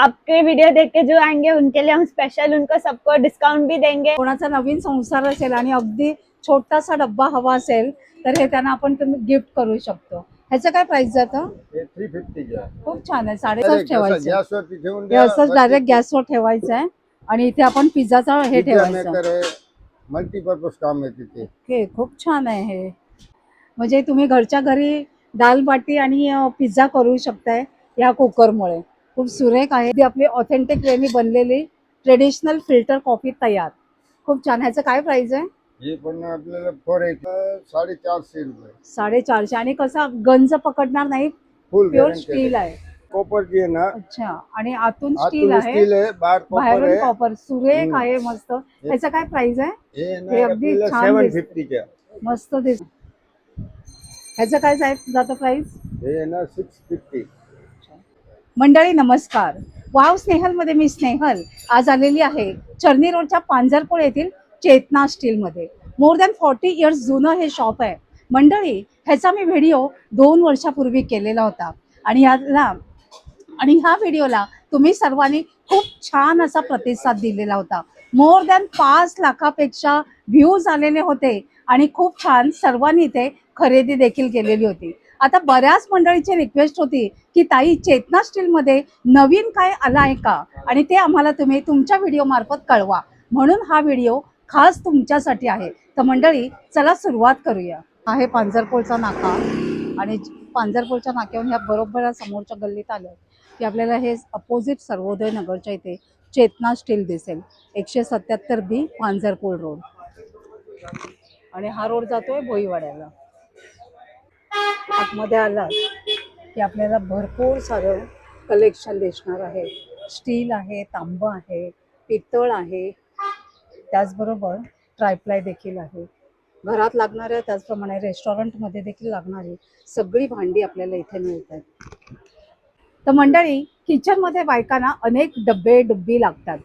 आपके वीडियो देख के जो आएंगे उनके लिए हम स्पेशल उनको सबको डिस्काउंट भी देंगे। कोणाचा नवीन संसार असेल आणि अगदी छोटासा डब्बा हवा असेल तर हे त्यांना आपण तुम्ही गिफ्ट करू शकतो। ह्याचं काय प्राइस जातं? हे 350 आहे। खूप छान आहे। 6.5 ठेवायचं, गॅसवरती ठेवून हे द्या, असंच डायरेक्ट गॅसवर ठेवायचं आहे आणि इथे आपण पिझ्झाचा हे ठेवायचं। मल्टीपर्पज काम आहे तिथे। ओके, खूप छान आहे हे। म्हणजे तुम्ही घरच्या घरी दाल बाटी आणि पिझ्झा करू शकताय या कुकरमुळे। खूप सुरेख आहे। ती आपली ऑथेंटिक वेनी बनलेली ट्रेडिशनल फिल्टर कॉफी तयार। खूप छान। ह्याचं काय प्राइस आहे? हे पण आपल्याला 450 रुपये। 450 आणि कसा गंज पकडणार नाही, फुल प्युअर स्टील आहे। कॉपरची आहे ना। अच्छा, आणि आतून स्टील आहे, स्टील आहे, बाहेरून कॉपर। सुरेख आहे, मस्त। ह्याचं काय प्राइस आहे? हे अगदी छान 750 च्या मस्त दिस। ह्याचं काय जातं प्राइस? हे ना 650। मंडळी नमस्कार, वाव स्नेहल मध्ये मी स्नेहल आज आलेली आहे चर्नी रोडच्या पांजरपूर येथील चेतना स्टील मध्ये। मोर दॅन 40 इयर्स जुनं हे शॉप आहे मंडळी। ह्याचा मी व्हिडिओ 2 वर्षापूर्वी केलेला होता आणि ह्या व्हिडिओला तुम्ही सर्वांनी खूप छान असा प्रतिसाद दिलेला होता। मोर दॅन 5 लाखापेक्षा व्ह्यूज आलेले होते आणि खूप छान सर्वांनी इथे खरेदी देखील केलेली होती। आता बऱ्याच मंडळीची रिक्वेस्ट होती की ताई चेतना स्टील मध्ये नवीन काय आला आहे का, आणि ते आम्हाला तुम्ही तुमच्या व्हिडिओ मार्फत कळवा, म्हणून हा व्हिडिओ खास तुमच्यासाठी आहे। तर मंडळी चला सुरुवात करूया। आहे पांजरपूरचा नाका आणि पांजरपूरच्या नाक्यावरून ह्या बरोबर समोरच्या गल्लीत आलं की आपल्याला हे अपोजिट सर्वोदय नगरच्या इथे चेतना स्टील दिसेल। 177B पांजरपूर रोड आणि हा रोड जातोय भोईवाड्याला। आतमध्ये आला की आपल्याला भरपूर सारं कलेक्शन दिसणार आहे। स्टील आहे, तांब आहे, पितळ आहे, त्याचबरोबर ट्रायप्लाय देखील आहे। घरात लागणाऱ्या त्याचप्रमाणे रेस्टॉरंटमध्ये देखील लागणारी सगळी भांडी आपल्याला इथे मिळतात। तर मंडळी किचनमध्ये बायकांना अनेक डब्बे डुब्बी लागतात,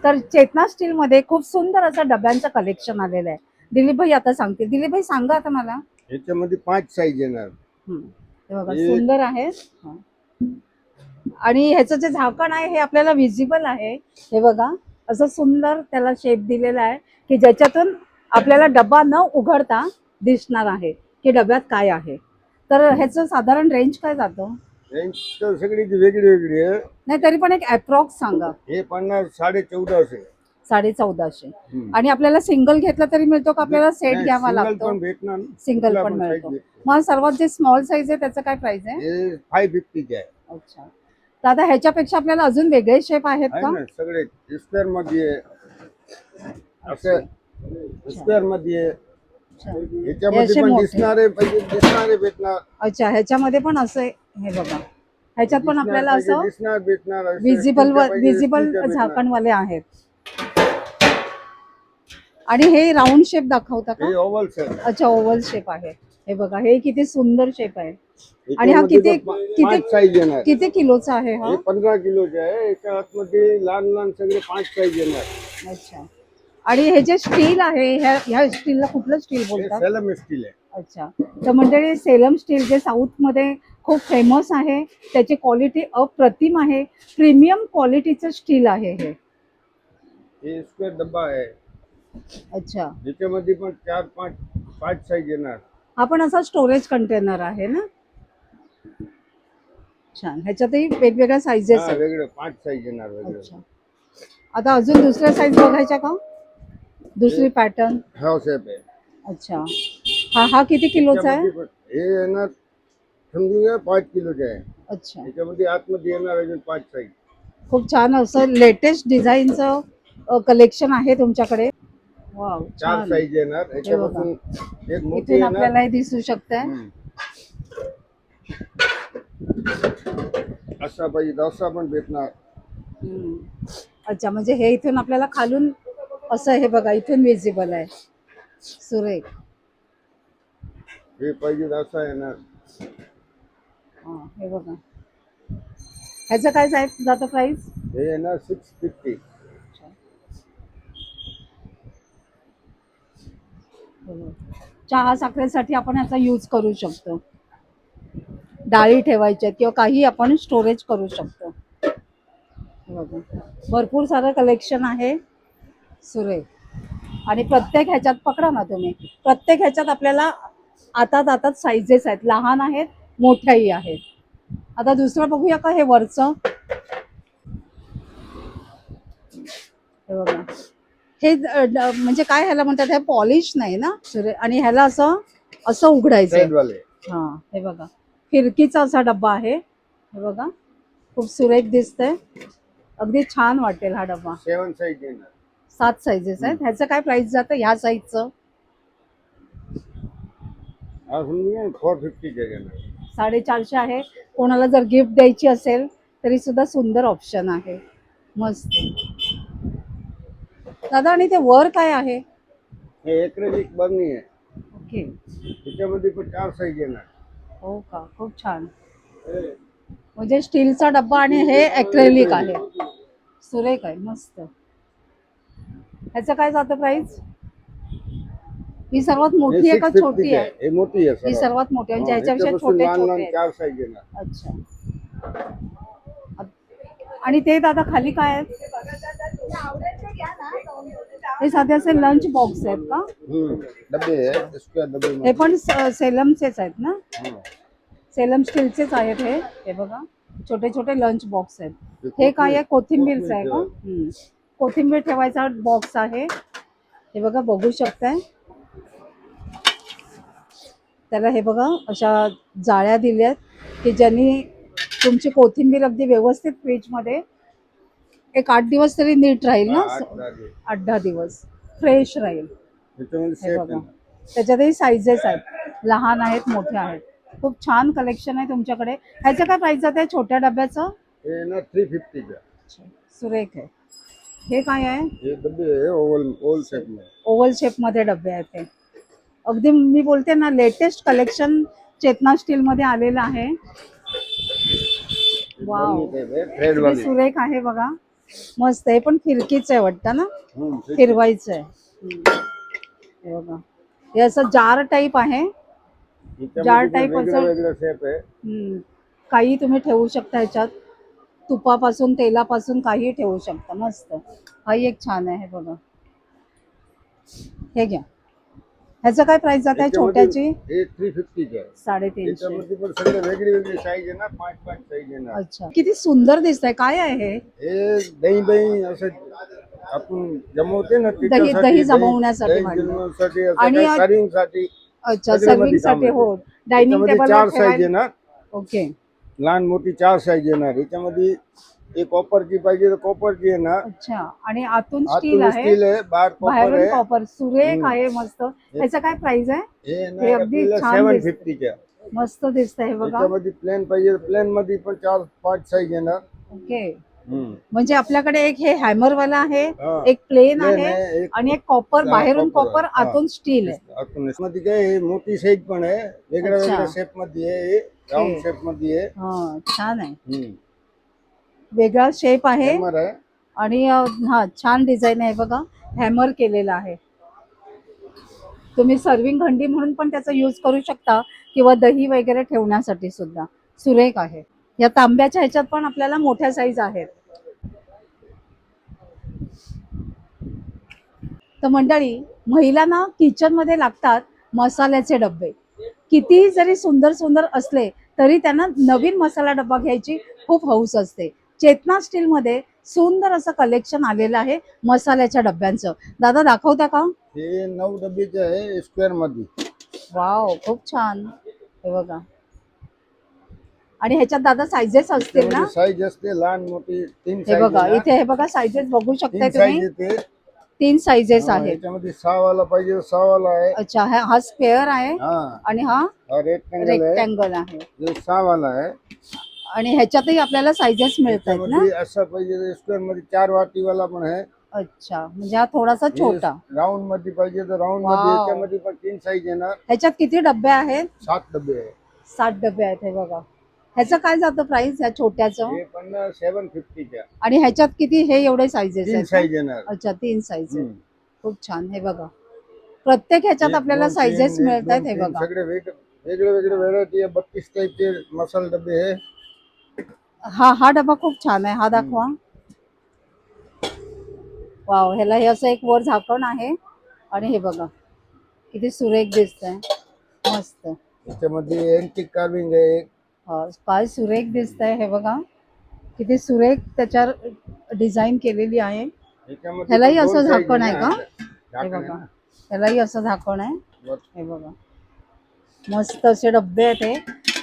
तर चेतना स्टीलमध्ये खूप सुंदर असं डब्यांचं कलेक्शन आलेलं आहे। दिलीप भाई आता सांगतील। दिलीप भाई सांगा आता मला। ह्याच्यामध्ये 5 साईज येणार। हे बघा सुंदर आहे आणि ह्याचं जे झाकण आहे हे आपल्याला विजिबल आहे। हे बघा असं सुंदर त्याला शेप दिलेला आहे की ज्याच्यातून आपल्याला डब्बा न उघडता दिसणार आहे की डब्यात काय आहे। तर ह्याचं साधारण रेंज काय जातं? रेंज तर सगळी वेगळी वेगळी आहे, नाही तरी पण एक अप्रॉक्स सांगा। हे 1450 1450 आणि आपल्याला सिंगल घेतला तरी मिळतो का आपल्याला सेट घ्यावा लागतो? सिंगल पण मिळतो। मग सर्वात जे स्मॉल साईज आहे त्याचं काय प्राइस आहे? हे 550 चे आहे। अच्छा, तर आता ह्याच्यापेक्षा आपल्याला अजून वेगळे शेप आहेत का? सगळे स्क्वेअर मध्ये असं स्क्वेअर मध्ये ह्याच्यामध्ये पण दिसणारे भेटणार। अच्छा, ह्याच्यामध्ये पण असं हे बघा, ह्याच्यात पण आपल्याला असं दिसणार विजिबल झाकणवाले आहेत। आणि हे राऊंड शेप दाखवता का? हे ओव्हल शेप। अच्छा, ओव्हल शेप आहे। हे बघा हे किती सुंदर शेप आहे। आणि हा किती किलोचा आहे? हा 15 किलोचा आहे। याच्या आतमध्ये लहान लहान सगळे 5 साईज येणार। अच्छा, आणि हे जे स्टील आहे ह्या स्टीलला कुठलं स्टील बोलतात? सेलम स्टील आहे। अच्छा, तर म्हणजे सेलम स्टील जे साऊथ मध्ये खूप फेमस आहे, त्याची क्वालिटी अप्रतिम आहे, प्रीमियम क्वालिटीचं स्टील आहे हे। स्क्वेअर डब्बा आहे। अच्छा, ज्याच्यामध्ये पण 4-5 साईज येणार। हा पण असा स्टोरेज कंटेनर आहे ना? छान, ह्याच्यातही वेगवेगळ्या साईजेस आहेत। वेगळे 5 साईज येणार वेगळे। अच्छा, आता अजून दुसऱ्या साईज बघायच्या का? दुसरी पॅटर्न हा शेप आहे। अच्छा, हा किती किलोचा आहे? हे येणार समजून घ्या 5 किलोचे आहे। अच्छा, याच्यामध्ये आतमध्ये येणार अजून 5 साईज। खूप छान असं लेटेस्ट डिझाईनचं कलेक्शन आहे तुमच्याकडे। वाव, 4 साईज येणार। याच्यापासून एक मोठी इथून आपल्याला हे दिसू शकतंय। असा पाहिजे असा पण भेटणार। अच्छा, म्हणजे हे इथून आपल्याला खालून असं हे बघा इथून विजिबल आहे। सुरेख, हे पाहिजे असा येणार। हे बघा ह्याचं काय जातं प्राइस? हे येणार 650। चहा साखरेसाठी आपण याचा यूज करू शकतो, डाळी ठेवायच्या किंवा काही आपण स्टोरेज करू शकतो। हे बघा भरपूर सारं कलेक्शन आहे सुरेख. आणि प्रत्येक ह्याच्यात पकडा ना तुम्ही, प्रत्येक ह्याच्यात आपल्याला आता साईजेस आहेत, लहान आहेत मोठ्याही आहेत. आता दुसरं बघूया का हे वरचं. हे बघा हे म्हणजे काय ह्याला म्हणतात, हे पॉलिश नाही ना सुरेख. आणि ह्याला असं असं उघडायचं. साइड वाले हा हे बघा फिरकीचा असा डब्बा आहे. हे बघा खूप सुरेख दिसतंय, अगदी छान वाटेल हा डब्बा. 7 साइज येणार. 7 साईजेस आहेत. ह्याचं काय प्राइस जातं ह्या साईजचं? हा समजून 450 चे येणार. 450 आहे. कोणाला जर गिफ्ट द्यायची असेल तरी सुद्धा सुंदर ऑप्शन आहे, मस्त. दादा आणि ते वर काय आहे? हे एक्रेलिक बर्नी आहे. ओके. त्याच्यामध्ये पण 4 साइज येणार. हो का, खूप छान. म्हणजे स्टीलचा डब्बा आणि हे एक्रेलिक आहे, सुरेख आहे, मस्त. ह्याचं काय जातं प्राइस? ही सर्वात मोठी आहे का छोटी आहे? हे मोठी आहे ही सर्वात. सर्वात मोठी आहे, म्हणजे हा, ह्याच्यापेक्षा याच्यापासून छोटे लहान छोटे आहेत. 4 साइज येणार. अच्छा. आणि ते दादा खाली काय आहेत? हे साधे असे लंच बॉक्स आहेत का? डबे आहे, स्क्वेअर डबे हे मध्ये. पण सेलमचेच आहेत ना? हं. सेलम स्टीलचेच आहेत हे. हे बघा छोटे छोटे लंच बॉक्स आहेत. हे काय आहे? कोथिंबीरचं आहे का? कोथिंबीर ठेवायचा बॉक्स आहे. हे बघा बघू शकताय, त्याला हे बघा अशा जाळ्या दिल्यात की ज्यांनी तुमची कोथिंबीर अगदी व्यवस्थित फ्रीजमध्ये एक 8 दिवस तरी नीट राहील ना. 8-10 दिवस फ्रेश राहील. त्याच्यामध्ये हे शेप बघा येणार. त्याच्यातही साईजेस आहेत, लहान आहेत मोठ्या आहेत. खूप छान कलेक्शन आहे तुमच्याकडे. ह्याचं काय प्राइस जाते छोट्या डब्याचं? हे ना 350 चे. सुरेख आहे. हे काय आहे? हे डबे आहे ओव्हल शेप मध्ये. ओव्हल शेपमध्ये डबे आहेत ते. अगदी मी बोलते ना लेटेस्ट कलेक्शन चेतना स्टील मध्ये आलेलं आहे. वाव, थ्रेड किती वाली. सुरेख आहे बघा, मस्त. हे पण फिरकीच आहे वाटतं ना, फिरकी. फिरवायचं आहे. हे बघा हे असं जार टाईप आहे. याच्यामध्ये जार पण टाईप असं वेगळं शेप आहे. काही तुम्ही ठेवू शकता ह्याच्यात, तुपापासून तेलापासून काही ठेवू शकता, मस्त. हाही एक छान आहे. हे बघा हे घ्या. ह्याचं काय प्राइस जात आहे याच्यामध्ये छोट्याची? हे 350 चे आहे. 350. त्याच्यामध्ये पण सगळे वेगळी साईज आहे ना, 5 साईज येणार. अच्छा, किती सुंदर दिसत आहे. काय आहे हे? हे दही असं आपण जमवते ना दही जमवण्यासाठी दही भांडं. जमवण्यासाठी असं आणि काही सर्विंग साठी. अच्छा, सगळ्यामध्ये सर्विंग साठी. काम हो, डायनिंग त्याच्यामध्ये टेबल 4 साईज येणार. ओके. लहान मोठी 4 साईज येणार. याच्यामध्ये एक कॉपरची पाहिजे तर कॉपरची येणार. अच्छा, आणि आतून स्टील आतून आहे, स्टील आहे, बाहेर कॉपर बाहेरून आहे. कॉपर. सुरेख आहे, मस्त. ह्याचं काय प्राइस आहे? हे हे ना अगदी आपल्याला छान 750 चे आहे. मस्त दिसतंय. हे बघा. याच्यामध्ये प्लेन पाहिजे तर प्लेन मध्ये पण 4-5 साईज येणार. ओके. म्हणजे आपल्याकडे एक हे हॅमर वाला आहे, हा. एक प्लेन प्लेन आहे आहे, एक आणि एक कॉपर. हा, बाहेरून कॉपर कॉपर, आहे. हा. आतून स्टील आहे. आतून मध्ये काय हे मोठी साईज पण आहे, वेगळ्या अच्छा. वेगळ्या शेप मध्ये आहे. Round okay. शेप मध्ये आहे. हा, छान आहे. वेगळा शेप आहे हॅमर आहे. आणि हा छान डिझाईन आहे बघा, हॅमर केलेला आहे. तुम्ही सर्विंग हंडी म्हणून पण त्याचा यूज करू शकता किंवा दही वगैरे ठेवण्यासाठी सुद्धा सुरेख आहे. या तांब्याच्या ह्याच्यात पण आपल्याला मोठ्या साईज आहेत. तर मंडळी, महिलांना किचन मध्ये लागतात मसाल्याचे डब्बे. कितीही जरी सुंदर सुंदर असले तरी त्यांना नवीन मसाला डब्बा घ्यायची खूप हौस असते. चेतना स्टील मध्ये सुंदर असं कलेक्शन आलेलं आहे मसाल्याच्या डब्यांचं. दादा दाखवता का? हे 9 डब्बेचे आहे, स्क्वेअर मध्ये. वाव, खूप छान. हे बघा. आणि ह्याच्यात दादा साईजेस असतील ना? साईज असते लहान मोठी 3 हे साईज. बघा इथे हे बघा साईजेस बघू शकताय 3 साईज तुम्ही. येते. 3 साईजेस आहेत. याच्यामध्ये 6 वाला पाहिजे तर 6 वाला आहे. अच्छा, हा स्क्वेअर आहे हा, आणि हा रेक्टेंगल आहे. रेक्टँगल आहे. हे 6 वाला आहे. आणि ह्याच्यातही आपल्याला साईजेस मिळतात ना? त्याच्यामध्ये असं पाहिजे स्क्वेअर मध्ये 4 वाटी वाला पण आहे. अच्छा, म्हणजे हा थोडासा छोटा. राऊंड मध्ये पाहिजे तर राऊंड वाव. मध्ये. याच्यामध्ये पण 3 साईज येणार. ह्याच्यात किती डब्बे आहेत? 7 डबे आहे. 7 डब्बे आहेत. हे बघा. ह्याचं काय जातं प्राइस ह्या छोट्याचं? हे पण 750 च्या. आणि ह्याच्यात किती हे एवढे साईजेस 3 आहेत? साईज येणार. अच्छा, 3 साईज आहेत. खूप छान. हे बघा प्रत्येक ह्याच्यात आपल्याला साईजेस मिळत आहेत. हे बघा सगळे वेगळे वेगळे व्हेरायटी आहे. 32 टाईपचे मसाला डबे आहे. हा डबा खूप छान आहे. हा दाखवा. वाव, ह्याला हे असं एक वर झाकण आहे आणि हे बघा किती सुरेख दिसतंय, मस्त. याच्यामध्ये एंटिक कार्विंग आहे एक. काय सुरेख दिसतंय हे बघा, किती सुरेख त्याच्यावर डिझाईन केलेली आहे. याच्यामध्ये ह्यालाही पण असं दोन size झाकण आहे ना. का? झाकण हे आहे बघा, ना. ह्यालाही असं झाकण आहे. वर- हे बघा, मस्त असे डब्बे आहेत. हे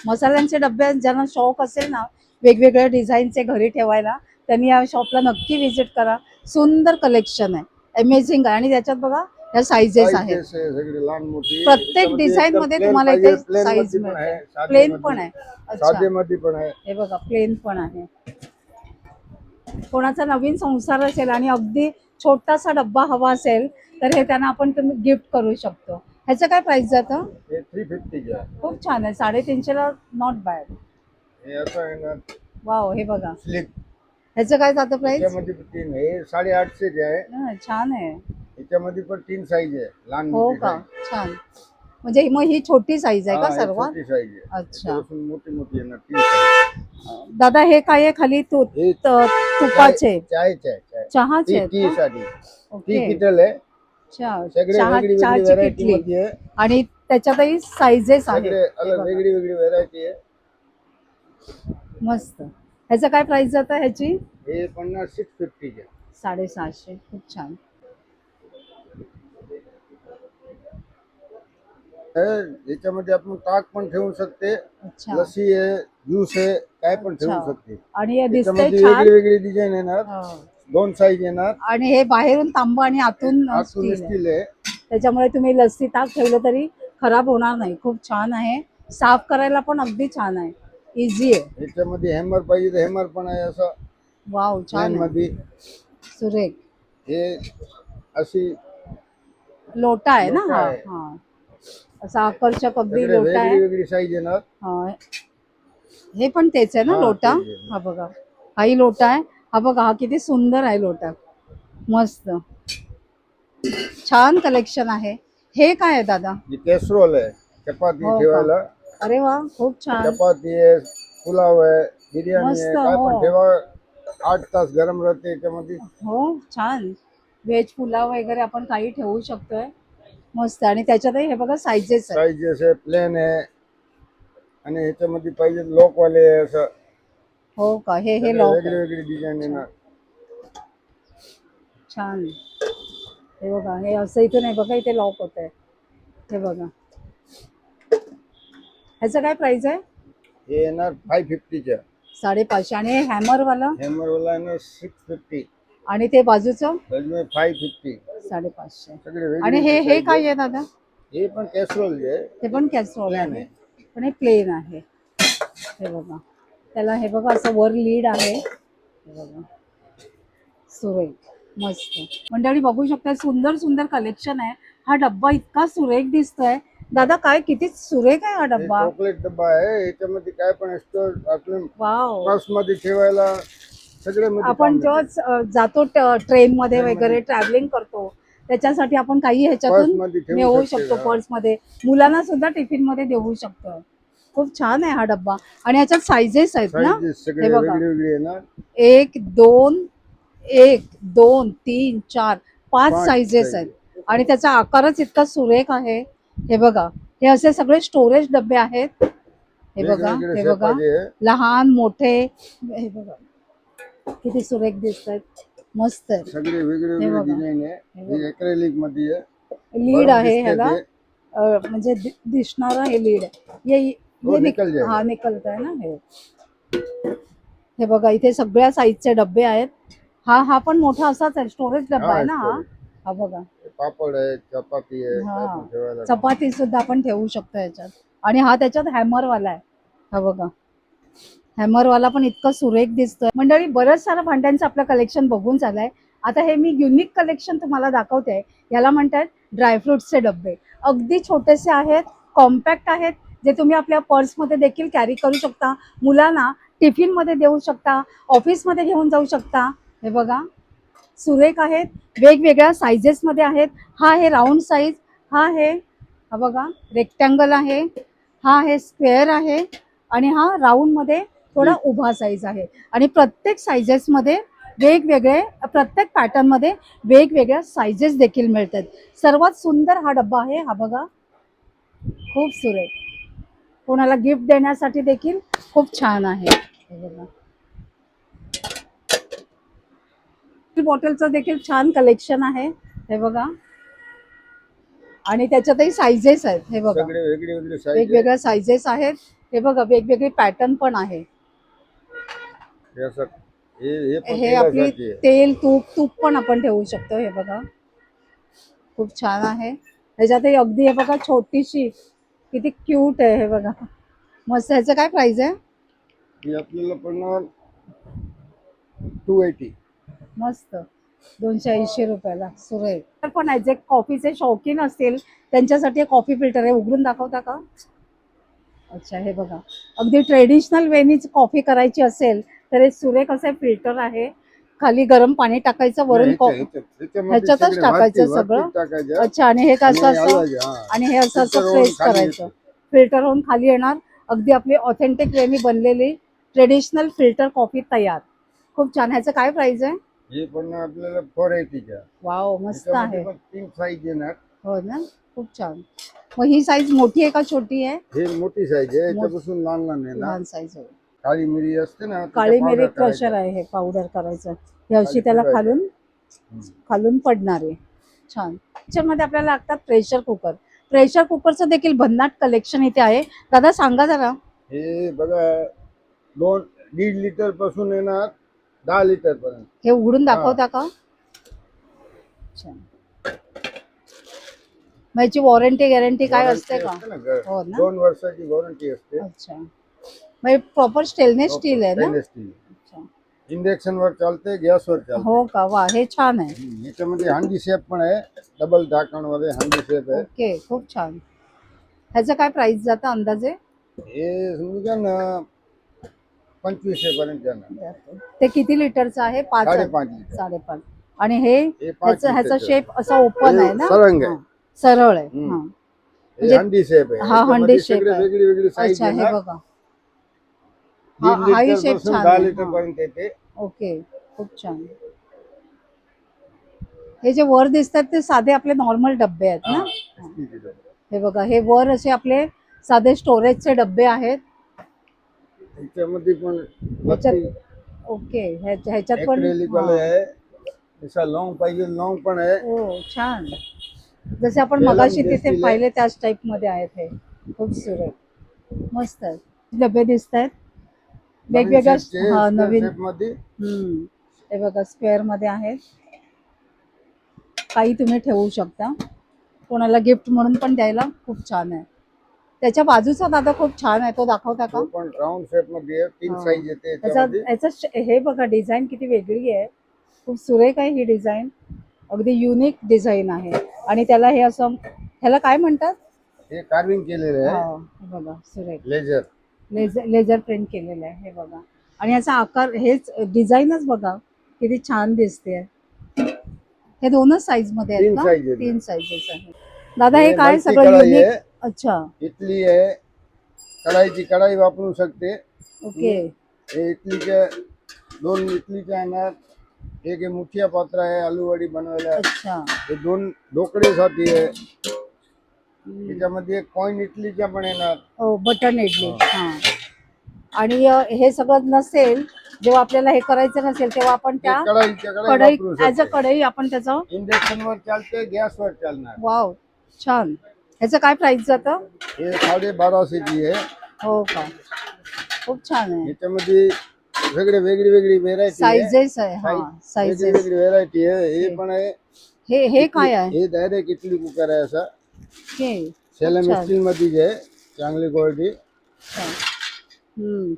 मसाल्यांचे डब्बे आहेत. ज्यांना शौक असेल ना वेगवेगळ्या डिझाईनचे घरी ठेवायला, त्यांनी या शॉपला नक्की व्हिजिट करा. सुंदर कलेक्शन आहे, अमेझिंग आहे. आणि त्याच्यात बघा ह्या साईजेस आहेत. Sizes आहे सगळी लहान मोठी. प्रत्येक याच्यामध्ये डिझाईन एकदम मध्ये plain तुम्हाला पाहिजे, इथे plain साईज मध्ये पण आहे, मिळते. साधे प्लेन मध्ये- पण आहे. अच्छा, साधे मध्ये पण आहे. हे बघा प्लेन पण आहे. कोणाचा नवीन संसार असेल आणि अगदी छोटासा डब्बा हवा असेल तर हे त्यांना आपण तुम्ही गिफ्ट करू शकतो. ह्याचं काय प्राइस जातं? हे 350 चे आहे. खूप छान आहे, 350ला नॉट बॅड. हे असं आहे ना वाव, हे बघा स्लिक. ह्याचं काय जातं प्राइस? याच्यामध्ये पण तीन हे 850 चे आहे. छान आहे. याच्यामध्ये पण 3 साईज आहे, लहान हो मोठी का, size. छान. म्हणजे मग ही छोटी साईज आहे हा, का हे सर्वात? छोटी साईज आहे. अच्छा. याच्यापासून मोठी मोठी आहे ना 3 साईज. दादा हे काय आहे खाली हे तुपाचे चायचे आहे, चाय. चहाचे आहेत टी का? साठी. T okay. किटल आहे. सगळे चहा वेगळी वेगळी चहाची व्हरायटी किटली मध्ये आहे. आणि त्याच्यातही साईजेस आहेत. सगळे हे अलग बघा. वेगळी वेगळी व्हरायटी आहे. मस्त. ह्याचं काय प्राइस जातं ह्याची? हे 650 चे. 650. खूप छान. याच्यामध्ये आपण ताक पण ठेवू शकते, अच्छा. लस्सी आहे, ज्यूस आहे, काय पण ठेवू अच्छा. शकते. आणि हे दिसतंय त्याच्यामध्ये छान. वेगळी वेगळी डिझाईन येणार, हो. 2 साईज येणार. आणि हे बाहेरून तांबं आणि आतून आतून स्टील आहे. स्टील आहे. त्याच्यामुळे तुम्ही लस्सी ताक ठेवलं तरी खराब होणार नाही. खूप छान आहे, साफ करायला पण अगदी छान आहे, इझी आहे. याच्यामध्ये हेमर पाहिजे तर हेमर पण आहे, असं वाव, छान प्लेन आहे, मध्ये. सुरेख. हे अशी लोटा आहे ना लोटा हा? आहे. हा, असा आकर्षक अगदी सगळे लोटा वेगळी आहे. वेगळी साईज येणार. हा, हे पण तेच आहे ना हा, लोटा? तेच आहे. हा बघा, हाही लोटा आहे. हा बघा, हा किती सुंदर आहे लोटा, मस्त छान कलेक्शन आहे. हे काय आहे दादा? ही कॅसरोल आहे, चपाती हो का? ठेवायला. अरे वा, खूप छान. चपाती आहे, पुलाव आहे, बिर्याणी मस्त, आहे, काय हो. पण ठेवा. 8 तास गरम राहते याच्यामध्ये. हो, छान. व्हेज पुलाव वगैरे आपण काही ठेवू शकतोय, मस्त. आणि त्याच्यातही हे बघा साईजेस आहेत. साईज जसे प्लेन आहे आणि ह्याच्यामध्ये पाहिजे लॉक वाले आहे, असं हो का, हे सगळे लॉक वेगळी आहे. वेगळी डिझाईन येणार. छान. हे बघा, हे असं इथून आहे बघा, इथे लॉक होत आहे. हे बघा, ह्याचं काय प्राइस आहे? हे येणार 550 चे. 550. आणि हे हॅमरवाला? हॅमर वाला आहे 650. आणि ते बाजूचं? 550. 550. सगळे वेगळे आणि हे size काय आहे. आहे दादा? हे पण कॅसरोल आहे. ते पण कॅसरोल Plain आहे, आहे. पण हे प्लेन आहे. हे बघा, त्याला हे बघा असं वर लीड आहे. हे बघा, सुरेख, मस्त. मंडळी बघू शकता, सुंदर सुंदर कलेक्शन आहे. हा डब्बा इतका सुरेख दिसतोय दादा, काय किती सुरेख आहे हा हे डब्बा. चॉकलेट डब्बा आहे. याच्यामध्ये काय पण असतं, आपल्या वाव. पर्स मध्ये ठेवायला सगळे मध्ये आपण काम येते. जेव्हा जातो ट्रेन मध्ये Train वगैरे मध्ये. ट्रॅव्हलिंग करतो, त्याच्यासाठी आपण काही पर्स ह्याच्यातून मध्ये ठेवू नेऊ शकते, शकतो. हा. पर्स मध्ये, मुलांना सुद्धा टिफिन मध्ये देऊ शकतो. खूप छान आहे हा डब्बा. आणि ह्याच्यात साईजेस आहेत ना? साईज सगळे हे बघा, वेगळी वेगळी येणार. 1 2 3 4 5 5 साईजेस size. आहेत. आणि त्याचा आकारच इतका सुरेख आहे. हे बघा, हे असे सगळे स्टोरेज डबे आहेत. हे बघा, वेगवेगळे हे बघा, शेपाचे आहे. लहान मोठे. हे बघा किती सुरेख दिसत आहेत, मस्त आहे. सगळे वेगळे हे वेगळे बघा. डिझाईन आहे. हे बघा. हे एक्रेलिक मध्ये आहे. लीड बरं आहे दिसते ह्याला, ते. म्हणजे दिसणारा हे लीड आहे. हो, निकल जाएगा. हा निकलत आहे ना हे. हे बघा, इथे सगळ्या साईजचे डबे आहेत. हा पण मोठा असाच आहे, स्टोरेज डब्बा आहे ना हा? storage. हा बघा, पापड आहे, चपाती आहे, हा. काय पण ठेवायला. चपाती सुद्धा आपण ठेवू शकतो याच्यात. आणि हा त्याच्यात हॅमरवाला आहे. हा बघा, हॅमरवाला पण इतकं सुरेख दिसतोय. मंडळी, बरंच सारं भांड्यांचं आपलं कलेक्शन बघून झालंय. आता हे मी युनिक कलेक्शन तुम्हाला दाखवते. याला म्हणतात ड्रायफ्रुट्सचे डबे. अगदी छोटेसे आहेत, कॉम्पॅक्ट आहेत, जे तुम्ही आपल्या पर्समध्ये देखील कॅरी करू शकता. मुलांना टिफिनमध्ये देऊ शकता, ऑफिसमध्ये घेऊन जाऊ शकता. हे बघा, सुरेख आहेत, वेगवेगळ्या साईजेसमध्ये आहेत. हा आहे राऊंड साईज, हा बघा रेक्टँगल आहे, हा आहे स्क्वेअर आहे, आणि हा राऊंडमध्ये थोडा उभा साईज आहे. आणि प्रत्येक साईजेसमध्ये वेगवेगळे प्रत्येक पॅटर्न मध्ये वेगवेगळ्या साइजेस देखील मिळतात. सर्वात सुंदर हा डब्बा आहे, हा बघा, खूप सुरेख. कोणाला गिफ्ट देण्यासाठी देखील खूप छान आहे. हे बघा, बॉटलचं देखील छान कलेक्शन आहे. हे बघा, आणि त्याच्यातही साइजेस आहेत. हे बघा, सगळे वेगळे वेगळे साईज वेगवेगळ्या साइजेस आहेत. हे बघा, वेगवेगळे पॅटर्न पण आहे. हे पण हे आपली तेलासाठी आहे. तेल तूप पण आपण ठेवू शकतो. हे बघा, खूप छान आहे. ह्याच्यातही अगदी हे बघा, छोटीशी किती क्यूट आहे. हे बघा, मस्त. ह्याचं काय प्राइस आहे? ही आपल्याला पडणार 280. मस्त, 280 रुपयाला. सुरेख. तर पण आहे, जे कॉफीचे शौकीन असतील त्यांच्यासाठी कॉफी फिल्टर आहे. उघडून दाखवता का? अच्छा, हे बघा, अगदी ट्रेडिशनल वेनीच कॉफी करायची असेल तर हे सुरेख असे फिल्टर आहे. खाली गरम पाणी टाकायचं, वरून ह्याच्यातच टाकायचं सगळं. अच्छा, आणि हे कसं असं, आणि हे असं असं प्रेस करायचं, फिल्टर होऊन खाली येणार. अगदी आपली ऑथेंटिक वेनी बनलेली ट्रेडिशनल फिल्टर कॉफी तयार. खूप छान. ह्याचं काय प्राइस आहे? हे पण आपल्याला 480 च्या. वाव, मस्त आहे. 3 साईज येणार. हो ना, खूप छान. मग ही साईज मोठी आहे का छोटी आहे? हे मोठी साईज आहे, याच्यापासून लहान लहान आहे ना. लहान साईज आहे. काळी मिरी असते ना, काळी मिरी क्रशर आहे, हे पावडर करायचं. हे अशी त्याला खालून पडणार आहे. छान. त्याच्यामध्ये आपल्याला लागतात प्रेशर कुकर. प्रेशर कुकरचं देखील भन्नाट कलेक्शन इथे आहे. दादा सांगा जरा. हे बघा, 2.5 लिटर पासून येणार 10 लिटर पर्यंत. हे उघडून दाखवता का? छान. मग याची वॉरंटी गॅरंटी काय असते का? हो ना, 2 वर्षाची वॉरंटी असते. अच्छा. मग प्रॉपर स्टेनलेस स्टील आहे ना? अच्छा. इंडक्शन वर चालते, गॅस वर चालते. हो का? वा, हे छान आहे. याच्यामध्ये हंडी शेप पण आहे, डबल झाकण मध्ये हंडी शेप आहे. ओके, खूप छान. ह्याचं काय प्राइस जातं अंदाजे? हे समजा ना 2500 पर्यंत जाणार. ते किती लिटरचं आहे? 5.5 लिटर. 5.5. आणि हे हे 5 ह्याचा लिटरचं. शेप असा ओपन आहे ना? सरंग आहे. हा, सरळ आहे. हम्म. हा. हे म्हणजे- हंडी शेप आहे. हा, हंडी याच्यामध्ये शेप सगळे आहे. वेगळी वेगळी साईज अच्छा, हे येणार. बघा. 3 हाही लिटर शेप पासून छान 10 आहे. लिटर हा. पर्यंत येते. ओके, खूप छान. हे जे वर दिसतात ते साधे आपले नॉर्मल डब्बे आहेत ना? हा. हे बघा, हे वर असे आपले साधे स्टोरेजचे डब्बे आहेत. याच्यामध्ये पण ह्याच्यात ओके, ह्याच्यात पण acrylic वाले आहे. जसा लॉंग पाहिजे लॉंग पण आहे. हो, छान. जसे आपण Vellum मगाशी तिथे दिसतील. पाहिले त्याच टाइप मध्ये आहेत. हे खूप सुरेख, मस्त आहेत. डबे दिसत आहेत वेगवेगळ्या. हा, नवीन. मध्ये हे बघा, स्क्वेअर मध्ये आहेत. काही तुम्ही ठेवू शकता, कोणाला गिफ्ट म्हणून पण द्यायला खूप छान आहे. त्याच्या बाजूचा दादा खूप छान आहे, तो दाखवता का? तो पण राऊंड शेप मध्ये आहे. 3 हा. साईज येते याचा याच्यामध्ये. हे बघा, डिझाईन किती वेगळी आहे. खूप सुरेख आहे ही डिझाईन, अगदी युनिक डिझाईन आहे. आणि त्याला हे असं, ह्याला काय म्हणतात? हे कार्विंग केलेले आहे. हा, हे बघा, सुरेख लेजर. लेझर प्रिंट केलेलं आहे. हे बघा, आणि याचा आकार, हेच डिझाईनच बघा किती छान दिसते. हे दोनच साईज मध्ये आहेत 3 का? साईज आहेत. 3 साईजेस आहेत. दादा, हे हे काय multi सगळं कढाई युनिक? आहे. अच्छा, इटली आहे, कढाईची कढाई वापरू शकते. ओके. हे इटलीच्या 2 इटलीच्या येणार. एक हे मुठिया पात्र आहे आलू वडी बनवायला. अच्छा. हे 2 ढोकळेसाठी आहे. त्याच्यामध्ये एक कॉइन इटलीच्या पण येणार. हो, बटन इडली. हा. आणि हे सगळं नसेल, जेव्हा आपल्याला हे करायचं नसेल तेव्हा आपण त्या कढाईच्या कढई, वापरू ऍज अ शकते. कढई आपण त्याचं. इंडक्शन वर चालते, गॅस वर चालणार. वाव, छान. ह्याचं काय प्राइस जातं? हे 1250 ची आहे. हो का? खूप छान आहे. याच्यामध्ये वेगळे वेगळी व्हेरायटी साइजेस आहे. हा, साइजेस. वेगळी व्हेरायटी आहे. हे पण आहे. हे काय आहे? हे डायरेक्ट इटली कुकर आहे असा. ओके, सेलम स्टील मध्ये आहे, चांगली क्वालिटी.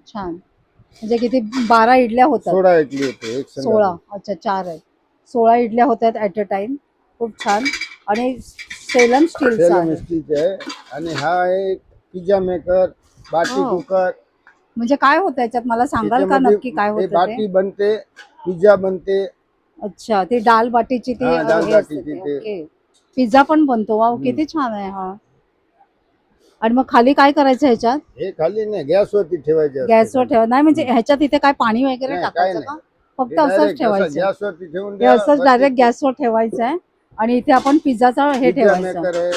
छान. म्हणजे किती 12 इडल्या होतात? 16 इडली होते एक संघ. 16. अच्छा, 4 आहेत. 16 इडल्या होतात ऍट अ टाइम. खूप छान. आणि सेलम स्टीलचा आहे. स्टीलचे आहे. आणि हा आहे पिझ्झा मेकर, बाटी हो. कुकर. म्हणजे काय होतं याच्यात, मला सांगाल का नक्की काय हे होतं बाटी ते? बनते, पिझ्झा बनते. अच्छा, ती दाल बाटीची ती हा, दाल हे बाटीची असते ती. ते. ओके. पिझ्झा पण बनतो. वाव, किती छान आहे हा. आणि मग खाली काय करायचं ह्याच्यात? हे खाली नाही, गॅसवरती ठेवायचे असते. गॅसवर ठेवा. नाही म्हणजे ह्याच्यात इथे काय पाणी वगैरे नाही, काय टाकायचं नाही. का? फक्त असंच ठेवायचं गॅसवरती ठेवून हे द्या. असंच डायरेक्ट गॅसवर ठेवायचं आहे आणि इथे आपण पिझ्झाचा हे पिझ्झा ठेवायचं. मेकर आहे,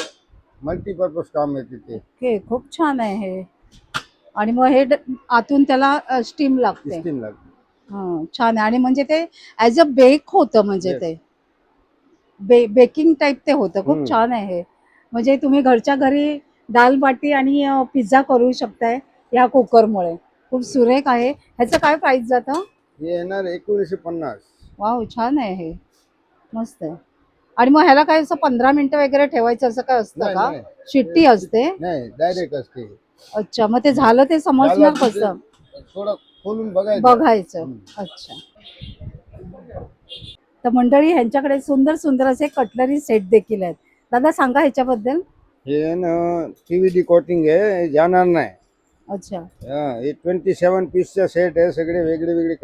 मल्टीपर्पज काम आहे तिथे. ओके, खूप छान आहे हे. आणि मग हे आतून त्याला स्टीम लागते. स्टीम लागते. हा, छान आहे. आणि म्हणजे ते ऍज अ बेक होतं, म्हणजे Yes. ते बेकिंग टाईप ते होतं. खूप हम्म. छान आहे हे. म्हणजे तुम्ही घरच्या घरी दाल बाटी आणि पिझ्झा करू शकताय या कुकरमुळे. खूप सुरेख आहे. ह्याचं काय प्राइस जातं? हे येणार 1950. वाव, छान आहे हे, मस्त आहे. आणि मग ह्याला काय असं 15 मिनिटं वगैरे ठेवायचं असं काय असतं नाही, का? नाही. शिट्टी असते? नाही, डायरेक्ट असते. अच्छा, मग ते झालं ते समजणार झालं कसं? तिथे थोडं खोलून बघायचं. बघायचं. हम्म. अच्छा. तर मंडळी, ह्यांच्याकडे सुंदर सुंदर असे कटलरी सेट देखील आहेत. दादा सांगा ह्याच्याबद्दल. हे ना PVD कोटिंग आहे, हे जाणार नाही. अच्छा, हे 27 पीसचा सेट आहे, सगळे वेगळे वेगळे.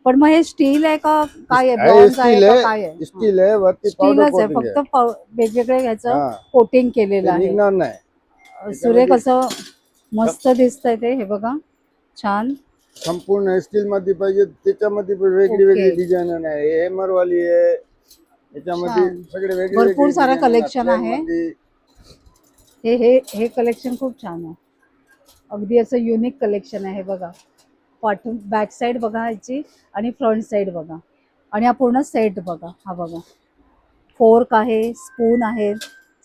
पण मग हे स्टील आहे का काय आहे? आहे, ब्रॉन्झ आहे स्टील का आहे. काय आहे? स्टील आहे, वरती पावडर स्टीलच आहे, कोटिंग फक्त वेगवेगळे ह्याचं हा. कोटिंग केलेलं ते आहे. निघणार नाही. सुरेख असं मस्त दिसतंय ते. हे बघा, छान. संपूर्ण स्टील मध्ये पाहिजे, त्याच्यामध्ये पण वेगळी ओके. वेगळी डिझाईन आहे. हे हेमर वाली आहे, त्याच्यामध्ये छान. सगळे वेगळे भरपूर वेगळे सारं design आहे. collection आहे. plain मध्ये. हे हे हे कलेक्शन खूप छान आहे. अगदी असं युनिक कलेक्शन आहे. हे बघा, पाठून बॅक साईड बघा ह्याची आणि फ्रंट साईड बघा. आणि हा पूर्ण सेट बघा. हा बघा, फोर्क आहे, स्पून आहे.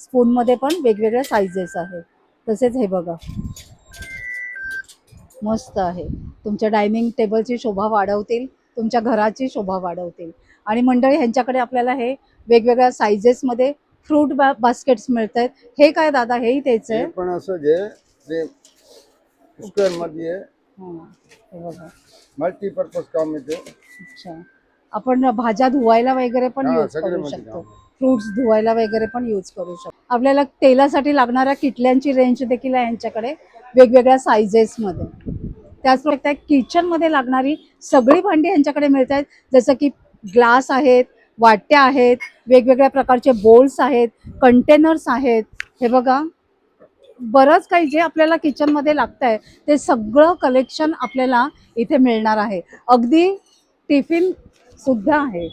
स्पूनमध्ये पण वेगवेगळ्या साईजेस आहेत. तसेच हे बघा, मस्त आहे. तुमच्या डायनिंग टेबलची शोभा वाढवतील, तुमच्या घराची शोभा वाढवतील. आणि मंडळी, ह्यांच्याकडे आपल्याला हे वेगवेगळ्या साईजेसमध्ये फ्रूट बास्केट्स मिळत आहेत. हे काय दादा, हेही तेच आहे? हे पण असं जे स्क्वेअर मध्ये आहे, हां, हे बघा. मल्टीपर्पज काम येते. अच्छा, आपण भाज्या धुवायला वगैरे पण हा, यूज सगळे करू मध्ये शकतो. काम आहे. फ्रुट्स धुवायला वगैरे पण यूज करू शकतो. आपल्याला तेलासाठी लागणाऱ्या किटल्यांची रेंज देखील आहे यांच्याकडे वेगवेगळ्या साईजेसमध्ये. त्याचप्रमाणे किचनमध्ये लागणारी सगळी भांडी यांच्याकडे मिळत आहेत. जसं की ग्लास आहेत, वाट्या आहेत, वेगवेगळ्या प्रकारचे बोल्स आहेत, कंटेनर्स आहेत. हे बघा, बरंच काही जे आपल्याला किचनमध्ये लागतं आहे ते सगळं कलेक्शन आपल्याला इथे मिळणार आहे. अगदी टिफिन सुद्धा आहे.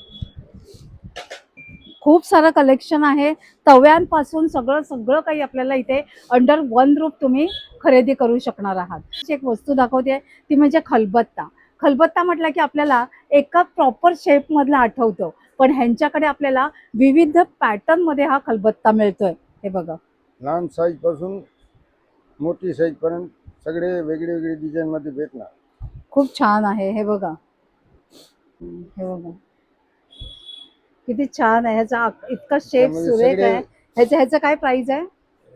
खूप सारं कलेक्शन आहे. तव्यांपासून सगळं सगळं काही आपल्याला इथे अंडर वन रूफ तुम्ही खरेदी करू शकणार आहात. एक वस्तू दाखवते ती म्हणजे खलबत्ता. खलबत्ता म्हटलं की आपल्याला एका प्रॉपर शेपमधला आठवतो, पण ह्यांच्याकडे आपल्याला विविध पॅटर्नमध्ये हा खलबत्ता मिळतोय. हे बघा, लहान साईज पासून मोठी साईज पर्यंत सगळे वेगळे वेगळे डिझाईन मध्ये भेटणार. खूप छान आहे. हे बघा, हे बघा किती छान आहे. ह्याचा इतका शेप त्यामध्ये सुरेख सगळे आहे. ह्याचं काय प्राइस आहे?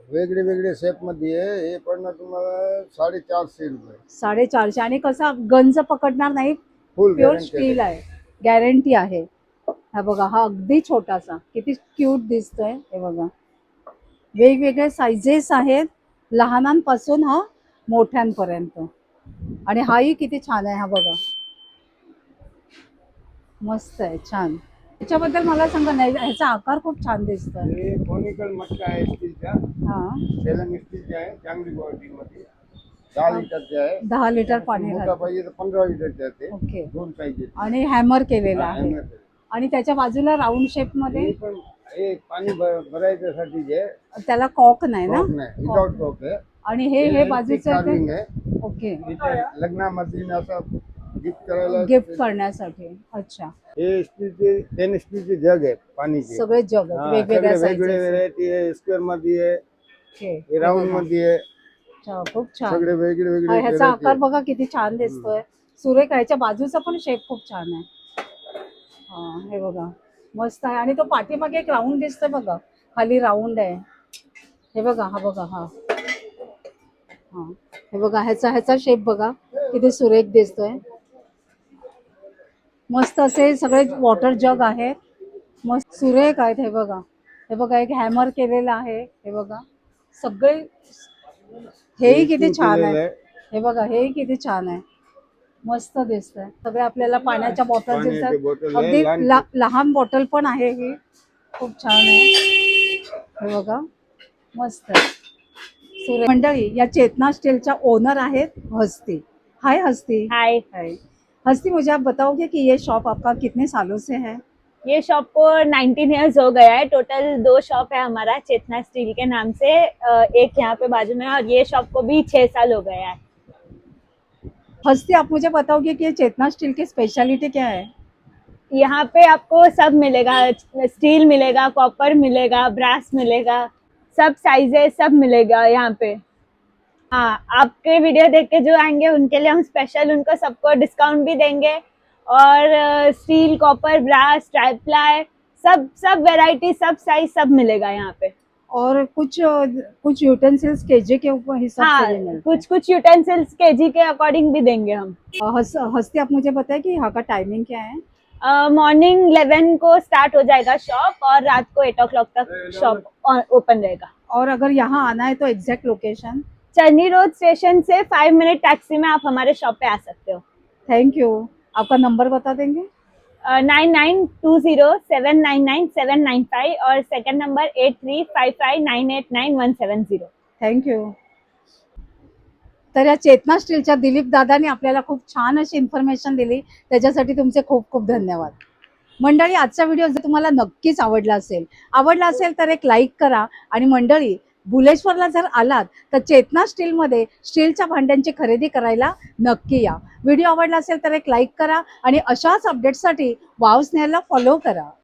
वेगळे वेगळे शेप मध्ये आहे. हे पडणार तुम्हाला 450 रुपये. 450. आणि कसा गंज पकडणार नाही, फुल प्युअर गॅरंटी स्टील आहे, गॅरंटी आहे. हा बघा, हा अगदी छोटासा किती क्यूट दिसतोय. हे बघा, वेगवेगळे साईजेस आहेत, लहानांपासून हा मोठ्यांपर्यंत. आणि हाही किती छान आहे. हा बघा, मस्त आहे, छान. त्याच्याबद्दल मला सांगा नाही, ह्याचा आकार खूप छान दिसतोय. हे कोनिकल मटका आहे स्टीलचा, हा, सेलम स्टीलचा आहे, चांगली क्वालिटी मध्ये. 10 लिटरचे आहे. 10 लिटर पाणी मोठा घालतो. पाहिजे तर 15 लिटरचे आहे ते. ओके. दोन पाहिजे. आणि हॅमर केलेला हा, आहे. hammer. आणि त्याच्या बाजूला राऊंड शेप मध्ये हे पण हे पाणी भरायच्यासाठी जे त्याला कॉक नाही ना? कॉक नाही, विदाउट कॉक आहे. आणि हे बाजूचं कार्विंग ते आहे. ओके, इथे लग्नामध्ये असं गिफ्ट करायला गिफ्ट करण्यासाठी. अच्छा, हे स्टीलचे 10 स्टीलचे जग आहे पाणीचे. सगळे जग आहेत, हा, वेगवेगळ्या सगळे वेगळे साईजेस. व्हेरायटी आहे. स्क्वेअर मध्ये आहे, ओके, हे राऊंड मध्ये आहे. खूप छान. सगळे वेगळे वेगळे ह्याचा variety आकार आहे. बघा किती छान दिसतोय. सुरेख. ह्याच्या बाजूचा पण शेप खूप छान आहे. हा, हे बघा, मस्त आहे. आणि तो पाठीमागे एक राऊंड दिसतोय बघा, खाली राऊंड आहे. हे बघा, हा बघा, हा हा हे बघा, ह्याचा शेप बघा किती सुरेख दिसतोय. मस्त असे सगळे वॉटर जग आहेत, मस्त सुरेख आहेत. हे बघा, हे बघा, एक हॅमर केलेला आहे. हे बघा, सगळे हेही किती छान आहे. हे बघा, हेही किती छान आहे, मस्त दिसतंय. सगळे आपल्याला पाण्याच्या बॉटल पाण्याची दिसतात. बॉटल आहे, अगदी लहान बॉटल पण आहे. ही खूप छान आहे. हे बघा, मस्त आहे. मंडळी, या चेतना स्टीलच्या ओनर आहेत हस्ती. हाय हस्ती. हाय. हाय. हस्ती, मुझे आप बताओगे कि ये शॉप आपका कितने सालों से है? ये शॉप को 19 इयर्स हो गया है। टोटल 2 शॉप है हमारा चेतना स्टील के नाम से, एक यहाँ पे बाजू में, और ये शॉप को भी 6 साल हो गया है। हस्ती, आप मुझे बताओगे कि ये चेतना स्टील की स्पेशलिटी क्या है? यहाँ पे आपको सब मिलेगा, स्टील मिलेगा, कॉपर मिलेगा, ब्रास मिलेगा, सब साइजेस सब मिलेगा यहाँ पे। हाँ, आपके वीडियो देख के जो आएंगे उनके लिए हम स्पेशल उनको सबको डिस्काउंट भी देंगे। और स्टील, कॉपर, ब्रास, ट्राइप्लाई, सब सब वेराइटी, सब साइज सब मिलेगा यहाँ पे। और कुछ यूटेंसिल्स केजी के ऊपर हिसाब हाँ, से भी मिलते कुछ कुछ यूटेंसिल्स केजी के अकॉर्डिंग भी देंगे हम। हैं। हस्ती, आप मुझे बताएं कि यहाँ का टाइमिंग क्या है? मॉर्निंग 11 को स्टार्ट हो जाएगा शॉप, और रात को 8 o'clock तक शॉप ओपन रहेगा। और अगर यहाँ आना है तो एग्जैक्ट लोकेशन? चरनी रोड स्टेशन से 5 मिनट टैक्सी में आप हमारे शॉप पे आ सकते हो। Thank you. आपका नंबर बता देंगे? 9920799795 और सेकंड नंबर 8355989170। Thank you. तर या चेतना स्टीलच्या दिलीप दादाने आपल्याला खूप छान अशी इन्फॉर्मेशन दिली, त्याच्यासाठी तुमचे खूप खूप धन्यवाद। मंडळी, आजचा व्हिडिओ जर तुम्हाला नक्कीच आवडला असेल तर एक लाईक करा। आणि मंडळी, भुलेश्वरला जर आलात तर चेतना स्टीलमध्ये स्टीलच्या भांड्यांची खरेदी करायला नक्की या। व्हिडिओ आवडला असेल तर एक लाईक करा आणि अशाच अपडेट्ससाठी वाव स्नेहलला फॉलो करा।